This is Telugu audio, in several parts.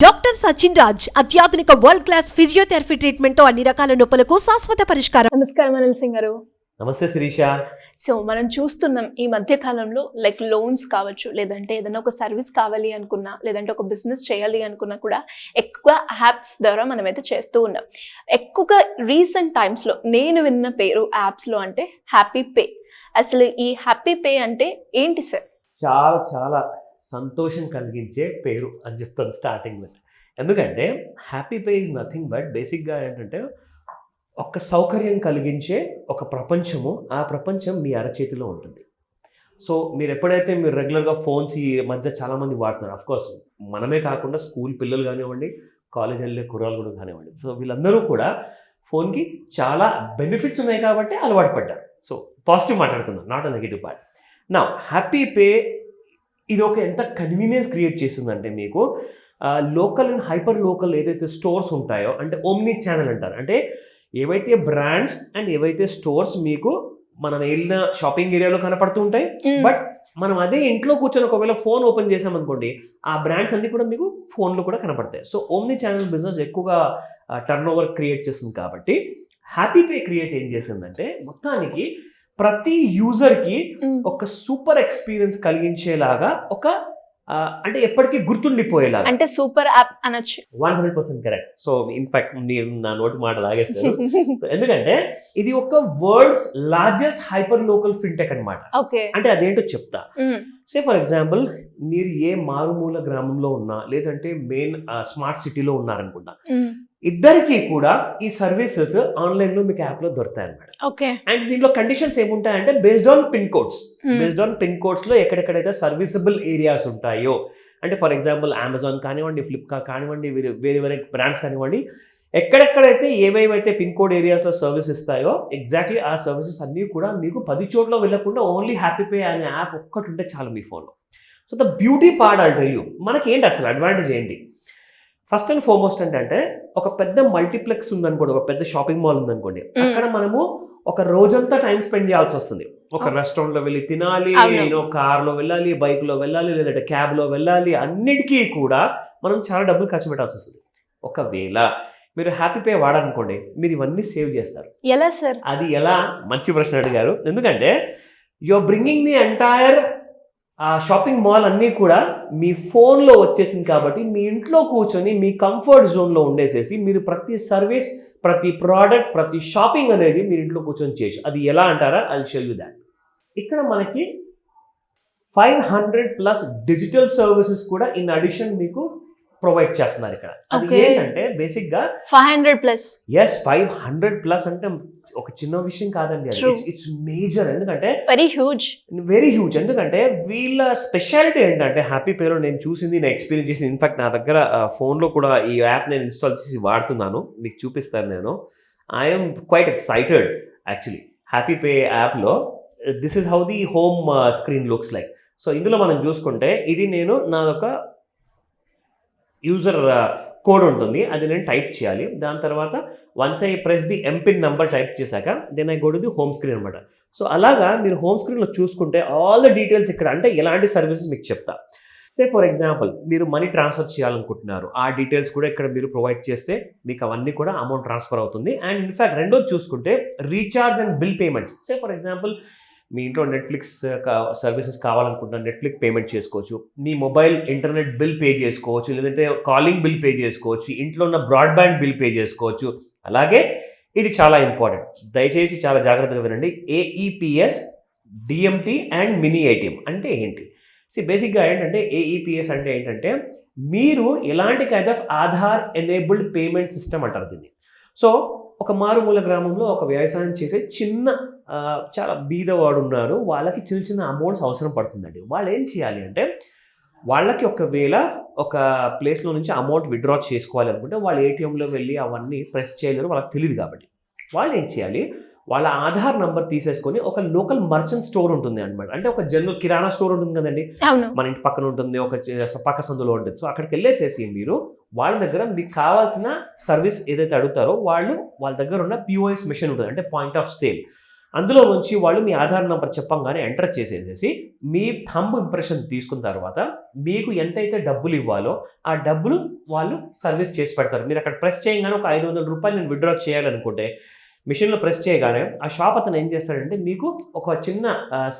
డాక్టర్ సచిన్ రాజ్ అత్యాధునిక వరల్డ్ క్లాస్ ఫిజియోథెరపీ ట్రీట్మెంట్ తో అన్ని రకాల నొప్పులకు శాశ్వత పరిష్కారం. నమస్కారం అనిల్ సింగ్ గారు. నమస్తే శిరీష. సో మనం చూస్తున్నాం ఈ మధ్య కాలంలో లైక్ లోన్స్ కావచ్చు, లేదంటే ఏదైనా ఒక సర్వీస్ కావాలి అనుకున్నా, లేదంటే ఒక బిజినెస్ చేయాలి అనుకున్నా కూడా ఎక్కువ యాప్స్ ద్వారా మనమైతే చేస్తూ ఉన్నాం. ఎక్కువగా రీసెంట్ టైమ్స్లో నేను విన్న పేరు యాప్స్లో అంటే హ్యాపీ పే. అసలు ఈ హ్యాపీ పే అంటే ఏంటి సార్? చాలా చాలా సంతోషం కలిగించే పేరు అని చెప్తాను స్టార్టింగ్ విత్. ఎందుకంటే happy pay is nothing but బేసిక్గా ఏంటంటే ఒక సౌకర్యం కలిగించే ఒక ప్రపంచము, ఆ ప్రపంచం మీ అరచేతిలో ఉంటుంది. సో మీరు ఎప్పుడైతే మీరు రెగ్యులర్గా ఫోన్స్ ఈ మధ్య చాలామంది వాడుతున్నారు, అఫ్కోర్స్ మనమే కాకుండా స్కూల్ పిల్లలు కానివ్వండి, కాలేజ్ వెళ్ళే కుర్రాలు కూడా కానివ్వండి, సో వీళ్ళందరూ కూడా ఫోన్కి చాలా బెనిఫిట్స్ ఉన్నాయి కాబట్టి అలవాటు పడ్డారు. సో పాజిటివ్ మాట్లాడుకుందాం, నాట్ అ నెగిటివ్ పార్ట్. నా హ్యాపీ పే ఇది ఒక ఎంత కన్వీనియన్స్ క్రియేట్ చేస్తుందంటే మీకు లోకల్ అండ్ హైపర్ లోకల్ ఏదైతే స్టోర్స్ ఉంటాయో, అంటే ఓమ్ని ఛానల్ అంటారు, అంటే ఏవైతే బ్రాండ్స్ అండ్ ఏవైతే స్టోర్స్ మీకు మనం వెళ్ళిన షాపింగ్ ఏరియాలో కనపడుతూ ఉంటాయి, బట్ మనం అదే ఇంట్లో కూర్చొని ఒకవేళ ఫోన్ ఓపెన్ చేసామనుకోండి ఆ బ్రాండ్స్ అన్నీ కూడా మీకు ఫోన్లో కూడా కనపడతాయి. సో ఓమ్ని ఛానల్ బిజినెస్ ఎక్కువగా టర్న్ ఓవర్ క్రియేట్ చేస్తుంది. కాబట్టి హ్యాపీ పే క్రియేట్ ఏం చేసిందంటే మొత్తానికి ప్రతి యూజర్కి ఒక సూపర్ ఎక్స్పీరియన్స్ కలిగించేలాగా ఒక అంటే ఎప్పటికీ గుర్తుండిపోయేలాగా, అంటే సూపర్ యాప్ అనొచ్చు. 100% కరెక్ట్. సో ఇన్ఫాక్ట్ మీరు నా నోటి మాట లాగేస్తారు. సో ఎందుకంటే ఇది ఒక world's largest hyper local fintech అనమాట. అంటే అదేంటో చెప్తా. సే ఫర్ ఎగ్జాంపుల్ మీరు ఏ మారుమూల గ్రామంలో ఉన్నా, లేదంటే మెయిన్ స్మార్ట్ సిటీలో ఉన్నారనుకుంటా, ఇద్దరికి కూడా ఈ సర్వీసెస్ ఆన్లైన్లో మీకు యాప్లో దొరుకుతాయి అన్నమాట. అండ్ దీంట్లో కండిషన్స్ ఏముంటాయంటే బేస్డ్ ఆన్ పిన్ కోడ్స్లో ఎక్కడెక్కడైతే సర్వీసబుల్ ఏరియాస్ ఉంటాయో, అంటే ఫర్ ఎగ్జాంపుల్ అమెజాన్ కానివ్వండి, ఫ్లిప్కార్ట్ కానివ్వండి, వేరే వేరే బ్రాండ్స్ కానివ్వండి, ఎక్కడెక్కడైతే ఏవేవైతే పిన్ కోడ్ ఏరియాస్లో సర్వీస్ ఇస్తాయో ఎగ్జాక్ట్లీ ఆ సర్వీసెస్ అన్నీ కూడా మీకు 10 చోట్ల వెళ్ళకుండా ఓన్లీ హ్యాపీ పే అనే యాప్ ఒక్కటి ఉంటే చాలు మీ ఫోన్లో. So the beauty part I'll tell you, మనకి ఏంటి అసలు అడ్వాంటేజ్ ఏంటి? ఫస్ట్ అండ్ ఫార్మోస్ట్ ఏంటంటే ఒక పెద్ద మల్టీప్లెక్స్ ఉందనుకోండి, ఒక పెద్ద షాపింగ్ మాల్ ఉందనుకోండి, అక్కడ మనము ఒక రోజంతా టైం స్పెండ్ చేయాల్సి వస్తుంది. ఒక రెస్టారెంట్లో వెళ్ళి తినాలి, కార్లో వెళ్ళాలి, బైక్లో వెళ్ళాలి, లేదంటే క్యాబ్లో వెళ్ళాలి, అన్నిటికీ కూడా మనం చాలా డబ్బులు ఖర్చు పెట్టాల్సి వస్తుంది. ఒకవేళ మీరు హ్యాపీ పే వాడాలనుకోండి, మీరు ఇవన్నీ సేవ్ చేస్తారు. ఎలా సార్? అది ఎలా? మంచి ప్రశ్న అడిగారు. ఎందుకంటే you are bringing the entire uh shopping mall అన్నీ కూడా మీ ఫోన్లో వచ్చేసింది. కాబట్టి మీ ఇంట్లో కూర్చొని మీ కంఫర్ట్ జోన్లో ఉండేసేసి మీరు ప్రతి సర్వీస్, ప్రతి ప్రోడక్ట్, ప్రతి షాపింగ్ అనేది మీరు ఇంట్లో కూర్చొని చేయొచ్చు. అది ఎలా అంటారా? I will show you that. ఇక్కడ మనకి 500+ డిజిటల్ సర్వీసెస్ కూడా ఇన్ అడిషన్ మీకు ప్రొవైడ్ చేస్తున్నారు ఇక్కడ. అది ఏంటంటే బేసిక్గా 500+. ఎస్, 500+ అంటే ఒక చిన్న విషయం కాదండి, ఇట్స్ మేజర్. ఎందుకంటే వెరీ హ్యూజ్. ఎందుకంటే వీళ్ళ స్పెషాలిటీ ఏంటంటే హ్యాపీ పేలో నేను చూసింది, నేను ఎక్స్పీరియన్స్ చేసింది, ఇన్ఫాక్ట్ నా దగ్గర ఫోన్లో కూడా ఈ యాప్ నేను ఇన్స్టాల్ చేసి వాడుతున్నాను, మీకు చూపిస్తాను నేను. I'm quite excited actually. Happy pay యాప్లో this is how the home screen looks like. So ఇందులో మనం చూసుకుంటే ఇది నేను నాదొక యూజర్ కోడ్ ఉంటుంది, అది నేను టైప్ చేయాలి. దాని తర్వాత once I press the MPIN number type చేశాక then I go to the home screen అనమాట. సో అలాగా మీరు హోమ్ స్క్రీన్లో చూసుకుంటే ఆల్ ద డీటెయిల్స్ ఇక్కడ, అంటే ఎలాంటి సర్వీసెస్ మీకు చెప్తా. సే ఫర్ ఎగ్జాంపుల్ మీరు మనీ ట్రాన్స్ఫర్ చేయాలనుకుంటున్నారు, ఆ డీటెయిల్స్ కూడా ఇక్కడ మీరు ప్రొవైడ్ చేస్తే మీకు అవన్నీ కూడా అమౌంట్ ట్రాన్స్ఫర్ అవుతుంది. అండ్ ఇన్ఫాక్ట్ రెండోది చూసుకుంటే recharge and bill payments. Say for example మీ ఇంట్లో నెట్ఫ్లిక్స్ సర్వీసెస్ కావాలనుకుంటున్నా నెట్ఫ్లిక్స్ పేమెంట్ చేసుకోవచ్చు, మీ మొబైల్ ఇంటర్నెట్ బిల్ పే చేసుకోవచ్చు, లేదంటే కాలింగ్ బిల్ పే చేసుకోవచ్చు, ఇంట్లో ఉన్న బ్రాడ్బ్యాండ్ బిల్ పే చేసుకోవచ్చు. అలాగే ఇది చాలా ఇంపార్టెంట్, దయచేసి చాలా జాగ్రత్తగా వినండి. AEPS, DMT and mini ATM అంటే ఏంటి? బేసిక్గా ఏంటంటే ఏఈపిఎస్ అంటే ఏంటంటే మీరు ఎలాంటి kind of Aadhaar enabled payment system అంటారు దీన్ని. సో ఒక మారుమూల గ్రామంలో ఒక వ్యవసాయం చేసే చిన్న చాలా బీదవాడు ఉన్నాడు, వాళ్ళకి చిన్న చిన్న అమౌంట్స్ అవసరం పడుతుందండి. వాళ్ళు ఏం చేయాలి అంటే వాళ్ళకి ఒకవేళ ఒక ప్లేస్లో నుంచి అమౌంట్ విత్డ్రా చేసుకోవాలి అనుకుంటే వాళ్ళు ఏటీఎంలో వెళ్ళి అవన్నీ ప్రెస్ చేయలేరు, వాళ్ళకి తెలియదు. కాబట్టి వాళ్ళు ఏం చేయాలి, వాళ్ళ ఆధార్ నంబర్ తీసేసుకొని ఒక లోకల్ మర్చెంట్ స్టోర్ ఉంటుంది అనమాట. అంటే ఒక జనరల్ కిరాణా స్టోర్ ఉంటుంది కదండి, మన ఇంటి పక్కన ఉంటుంది, ఒక పక్క సందులో ఉంటుంది. సో అక్కడికి వెళ్ళేసేసి మీరు వాళ్ళ దగ్గర మీకు కావాల్సిన సర్వీస్ ఏదైతే అడుగుతారో వాళ్ళ దగ్గర ఉన్న పిఓఎస్ మెషిన్ ఉంటుంది, అంటే పాయింట్ ఆఫ్ సేల్. అందులో నుంచి వాళ్ళు మీ ఆధార్ నెంబర్ చెప్పంగానే ఎంటర్ చేసేసేసి మీ థంబ్ ఇంప్రెషన్ తీసుకున్న తర్వాత మీకు ఎంతైతే డబ్బులు ఇవ్వాలో ఆ డబ్బులు వాళ్ళు సర్వీస్ చేసి పెడతారు. మీరు అక్కడ ప్రెస్ చేయగానే ఒక 500 రూపాయలు నేను విత్డ్రా చేయాలనుకుంటే మిషన్లో ప్రెస్ చేయగానే ఆ షాప్ అతను ఏం చేస్తాడంటే మీకు ఒక చిన్న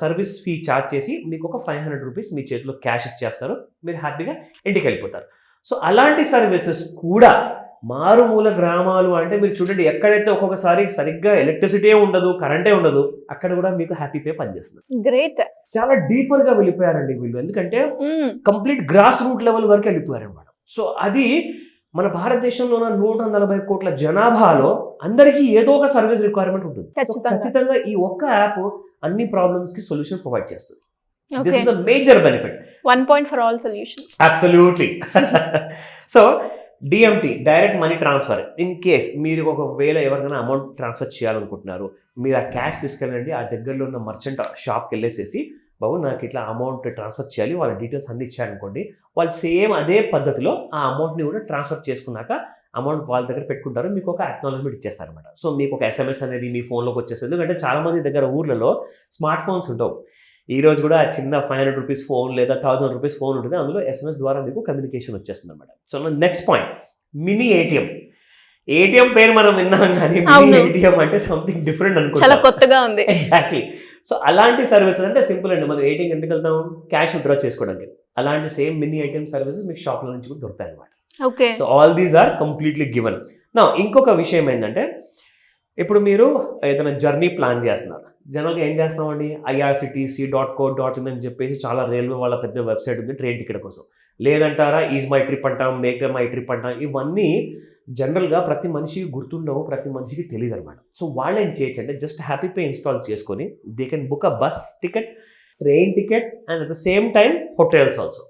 సర్వీస్ ఫీ ఛార్జ్ చేసి మీకు ఒక 500 రూపీస్ మీ చేతిలో క్యాష్ ఇచ్చేస్తారు. మీరు హ్యాపీగా ఇంటికి వెళ్ళిపోతారు. సో అలాంటి సర్వీసెస్ కూడా మారుమూల గ్రామాలు అంటే మీరు చూడండి, ఎక్కడైతే ఒక్కొక్కసారి సరిగ్గా ఎలక్ట్రిసిటీ ఉండదు, కరెంటే ఉండదు, అక్కడ కూడా మీకు హ్యాపీ పే పనిచేస్తుంది. గ్రేట్. చాలా డీపర్గా వెళ్ళిపోయారండి వీళ్ళు, ఎందుకంటే కంప్లీట్ గ్రాస్ రూట్ లెవెల్ వరకు వెళ్ళిపోయారు అన్నమాట. సో అది మన భారతదేశంలో ఉన్న 140 కోట్ల జనాభాలో అందరికీ ఏదో ఒక సర్వీస్ రిక్వైర్మెంట్ ఉంటుంది. ఖచ్చితంగా ఈ ఒక్క యాప్ అన్ని ప్రాబ్లమ్స్ కి సొల్యూషన్ ప్రొవైడ్ చేస్తుంది. This is the major benefit. One point for all solutions. Absolutely. So DMT, direct money transfer. In case మీరు ఒకవేళ ఎవరికైనా అమౌంట్ ట్రాన్స్ఫర్ చేయాలనుకుంటున్నారు, మీరు ఆ క్యాష్ తీసుకెళ్ళండి, ఆ దగ్గరలో ఉన్న మర్చెంట్ షాప్కి వెళ్ళేసేసి బాబు నాకు ఇట్లా అమౌంట్ ట్రాన్స్ఫర్ చేయాలి, వాళ్ళ డీటెయిల్స్ అన్ని ఇచ్చారనుకోండి, వాళ్ళు సేమ్ అదే పద్ధతిలో ఆ అమౌంట్ని కూడా ట్రాన్స్ఫర్ చేసుకున్నాక అమౌంట్ వాళ్ళ దగ్గర పెట్టుకుంటారు, మీకు ఒక అక్నాలజ్మెంట్ ఇచ్చేస్తారనమాట. సో మీకు ఒక SMS అనేది మీ ఫోన్లోకి వచ్చేస్తుంది. ఎందుకంటే చాలామంది దగ్గర ఊర్లలో స్మార్ట్ ఫోన్స్ ఉండవు. ఈ రోజు కూడా చిన్న 500 రూపీస్ ఫోన్ లేదా 1000 రూపీస్ ఫోన్ ఉంటుంది, అందులో SMS ద్వారా మీకు కమ్యూనికేషన్ వచ్చేస్తుంది అనమాట. So next point, mini ATM. ATM పేరు మనం విన్నాం కానీ మినీ ఏటీఎం అంటే సంథింగ్ డిఫరెంట్ అనుకుంటా, చాలా కొత్తగా ఉంది. ఎగ్జాక్ట్లీ. సో అలాంటి సర్వీసెస్ అంటే సింపుల్ అండి, మనం ఏటీఎం ఎందుకు వెళ్తాం, క్యాష్ విత్డ్రా చేసుకోవడానికి. అలాంటి సేమ్ మినీ ఏటీఎం సర్వీసెస్ మీకు షాప్ల నుంచి కూడా దొరుకుతాయి అనమాట. So all these are completely given. నా ఇంకొక విషయం ఏంటంటే, ఇప్పుడు మీరు ఏదైనా జర్నీ ప్లాన్ చేస్తున్నారు, జనరల్గా ఏం చేస్తామండి, irctc.co.in అని చెప్పేసి చాలా రైల్వే వాళ్ళ పెద్ద వెబ్సైట్ ఉంది ట్రైన్ టికెట్ కోసం. లేదంటారా ఈజ్ మై ట్రిప్ అంటాం, మేక్ మై ట్రిప్ అంటాం. ఇవన్నీ జనరల్గా ప్రతి మనిషికి గుర్తుండవు, ప్రతి మనిషికి తెలియదు అనమాట. సో వాళ్ళు ఏం చేయొచ్చు అంటే జస్ట్ హ్యాపీ పే ఇన్స్టాల్ చేసుకొని they can book a bus ticket, train ticket and at the same time hotels also.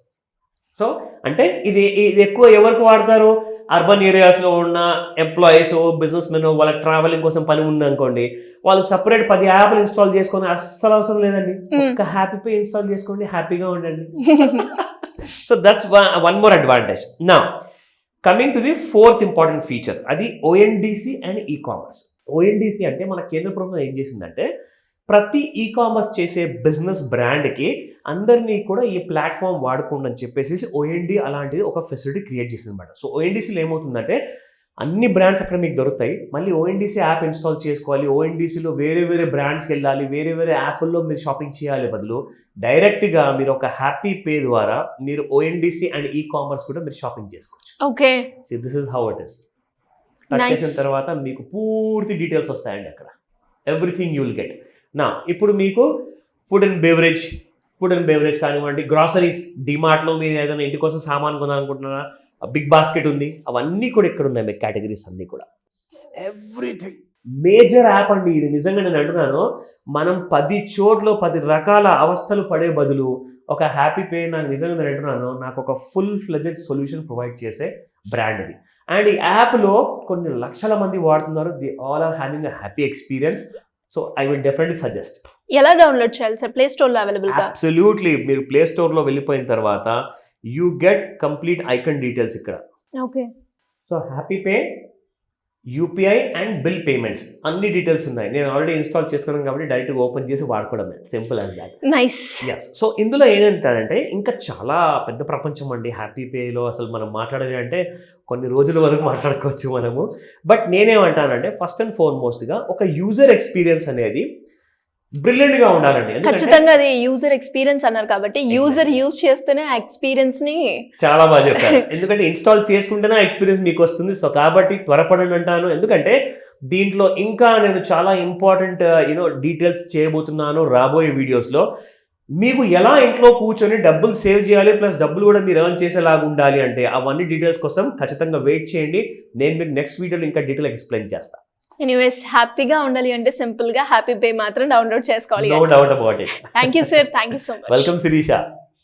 So అంటే ఇది ఎక్కువ ఎవరికి వాడతారు, అర్బన్ ఏరియాస్లో ఉన్న ఎంప్లాయీస్, బిజినెస్ మెన్, వాళ్ళ ట్రావెలింగ్ కోసం పని ఉందనుకోండి, వాళ్ళు సపరేట్ 10 యాప్లు ఇన్స్టాల్ చేసుకొని అస్సలు అవసరం లేదండి, ఒక హ్యాపీ పే ఇన్స్టాల్ చేసుకోండి, హ్యాపీగా ఉండండి. So that's one more advantage. నా coming to the fourth important feature, అది ONDC అండ్ ఈ-కామర్స్. ONDC అంటే మన కేంద్ర ప్రభుత్వం ఏం చేసిందంటే ప్రతి ఈ-కామర్స్ చేసే బిజినెస్ బ్రాండ్కి అందరినీ కూడా ఈ ప్లాట్ఫామ్ వాడుకోండి అని చెప్పేసి OND అలాంటిది ఒక ఫెసిలిటీ క్రియేట్ చేసింది అనమాట. సో ONDCలో ఏమవుతుందంటే అన్ని బ్రాండ్స్ అక్కడ మీకు దొరుకుతాయి, మళ్ళీ ONDC యాప్ ఇన్స్టాల్ చేసుకోవాలి, ONDCలో వేరే వేరే బ్రాండ్స్కి వెళ్ళాలి, వేరే వేరే యాప్ల్లో మీరు షాపింగ్ చేయాలి బదులు డైరెక్ట్గా మీరు ఒక హ్యాపీ పే ద్వారా మీరు ONDC అండ్ ఈ-కామర్స్ కూడా మీరు షాపింగ్ చేసుకోవచ్చు. Okay, so this is how it is. Touch చేసిన తర్వాత మీకు పూర్తి డీటెయిల్స్ వస్తాయండి అక్కడ, ఎవ్రీథింగ్ యూ విల్ గెట్. నా ఇప్పుడు మీకు ఫుడ్ అండ్ బెవరేజ్ కానివ్వండి, గ్రాసరీస్, డిమార్ట్లో మీరు ఏదైనా ఇంటి కోసం సామాన్ కొనాలనుకుంటున్నారా, బిగ్ బాస్కెట్ ఉంది, అవన్నీ కూడా ఇక్కడ ఉన్నాయి మీకు కేటగిరీస్ అన్నీ కూడా. ఎవ్రీథింగ్ మేజర్ యాప్ అండి ఇది. నిజంగా నేను అంటున్నాను, మనం 10 చోట్ల 10 రకాల అవస్థలు పడే బదులు ఒక హ్యాపీ పే, నాకు నిజంగా నేను అంటున్నాను, నాకు ఒక ఫుల్ ఫ్లెడ్జెడ్ సొల్యూషన్ ప్రొవైడ్ చేసే బ్రాండ్ ఇది. అండ్ ఈ యాప్లో కొన్ని లక్షల మంది వాడుతున్నారు, the all are having a happy experience. So I will definitely suggest. ఎలా డౌన్లోడ్ చేయాలి సార్? ప్లే స్టోర్లో అవైలబుల్ గా? అబ్సల్యూట్లీ. మీరు ప్లే స్టోర్లో వెళ్ళిపోయిన తర్వాత you get complete icon details ఇక్కడ. Okay. So happy pay, UPI and bill payments అన్ని డీటెయిల్స్ ఉన్నాయి. నేను ఆల్రెడీ ఇన్స్టాల్ చేసుకున్నాను కాబట్టి డైరెక్ట్గా ఓపెన్ చేసి వాడుకోవడమే, simple as that. Nice. Yes. So ఇందులో ఏంటంటే ఇంకా చాలా పెద్ద ప్రపంచం అండి హ్యాపీ పేలో. అసలు మనం మాట్లాడాలి అంటే కొన్ని రోజుల వరకు మాట్లాడుకోవచ్చు మనము. బట్ నేనేమంటానంటే ఫస్ట్ అండ్ ఫార్మోస్ట్గా ఒక యూజర్ ఎక్స్పీరియన్స్ అనేది బ్రిలియంట్గా ఉండాలండి. ఖచ్చితంగా అది యూజర్ ఎక్స్పీరియన్స్ అన్నారు కాబట్టి యూజర్ యూజ్ చేస్తేనే ఆ ఎక్స్పీరియన్స్ ని చాలా బాగా చెప్పారు. ఎందుకంటే ఇన్స్టాల్ చేసుకుంటేనే ఆ ఎక్స్పీరియన్స్ మీకు వస్తుంది. సో కాబట్టి త్వరపడండి అంటాను. ఎందుకంటే దీంట్లో ఇంకా నేను చాలా ఇంపార్టెంట్ డీటెయిల్స్ చేయబోతున్నాను రాబోయే వీడియోస్లో. మీకు ఎలా ఇంట్లో కూర్చొని డబ్బులు సేవ్ చేయాలి, ప్లస్ డబ్బులు కూడా మీరు ఎర్న్ చేసేలాగా ఉండాలి అంటే అవన్నీ డీటెయిల్స్ కోసం ఖచ్చితంగా వెయిట్ చేయండి. నేను మీకు నెక్స్ట్ వీడియోలో ఇంకా డీటెయిల్ ఎక్స్ప్లెయిన్ చేస్తాను. ఎనీవేస్, హ్యాపీగా ఉండాలి అంటే సింపుల్ గా హ్యాపీ పే మాత్రం డౌన్లోడ్ చేసుకోవాలి. No doubt about it. Thank you sir, thank you so much. Welcome Sirisha.